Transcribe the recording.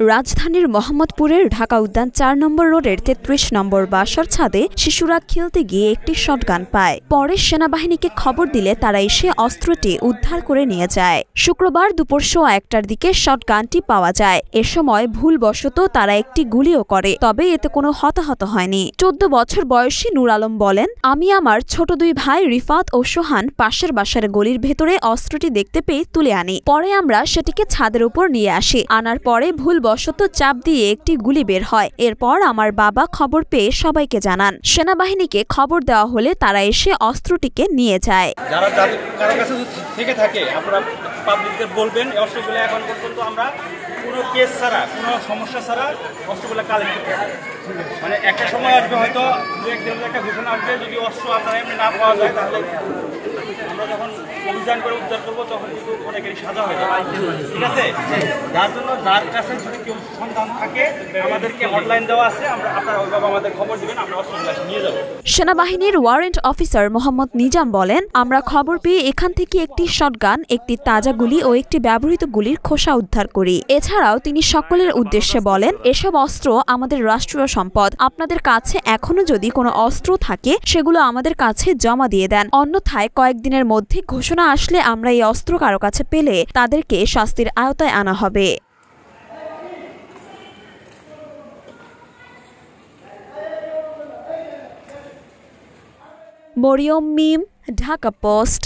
রাজধানীর মোহাম্মদপুরের ঢাকা উদ্যান ৪ নম্বর রোডের ৩৩ নম্বর বাসার ছাদে শিশুরা খেলতে গিয়ে একটি শটগান পায়। পরে সেনাবাহিনীকে খবর দিলে তারা এসে অস্ত্রটি উদ্ধার করে নিয়ে যায়। শুক্রবার দুপুর ১টার দিকে শটগানটি পাওয়া যায়। এ সময় ভুলবশত তারা একটি গুলিও করে, তবে এতে কোনো হতাহত হয়নি। ১৪ বছর বয়সী নূর আলম বলেন, আমি আমার ছোট ২ ভাই রিফাত ও সোহান পাশের বাসার গলির ভেতরে অস্ত্রটি দেখতে পেয়ে তুলে আনি। পরে আমরা সেটিকে ছাদের উপর নিয়ে আসি। আনার পরে ভুলবশত চাপ দিয়ে একটি গুলি বের হয়। এরপর আমার বাবা খবর পেয়ে সবাইকে জানান। সেনাবাহিনীকে খবর দেওয়া হলে তারা এসে অস্ত্রটিকে নিয়ে যায়। যারা কারো কাছে থেকে থাকে আপনারা পাবলিকদের বলবেন, অস্ত্রগুলো এখন পর্যন্ত আমরা কোনো কেস ছাড়া, কোনো সমস্যা ছাড়া অস্ত্রগুলো কালেক্ট করতে হবে। মানে একটা সময় আসবে, হয়তো দু একদিনের একটা ঘোষণা আসবে, যদি অস্ত্র আপনারা এমনি না পাওয়া যায় তাহলে আমরা যখন অভিযান করে উদ্ধার করবো তখন কিন্তু অনেকেরই সাজা হয়ে যাবে। ঠিক আছে? যার জন্য যার কাছে যদি কেউ সন্ধান থাকে আমাদেরকে হটলাইন দেওয়া আছে, আপনারা ওইভাবে আমাদের খবর দিবেন, আমরা অস্ত্রগুলো নিয়ে যাবো। সেনাবাহিনীর ওয়ারেন্ট অফিসার মোহাম্মদ নিজাম বলেন, আমরা খবর পেয়ে এখান থেকে একটি শটগান, একটি তাজা গুলি ও একটি ব্যবহৃত গুলির খোসা উদ্ধার করি। এছাড়াও তিনি সকলের উদ্দেশ্যে বলেন, এসব অস্ত্র আমাদের রাষ্ট্রীয় সম্পদ। আপনাদের কাছে এখনো যদি কোনো অস্ত্র থাকে সেগুলো আমাদের কাছে জমা দিয়ে দেন, অন্যথায় কয়েকদিনের মধ্যে ঘোষণা আসলে আমরা এই অস্ত্র কারো কাছে পেলে তাদেরকে শাস্তির আওতায় আনা হবে। মরিয়ম মিম, ঢাকা পোস্ট।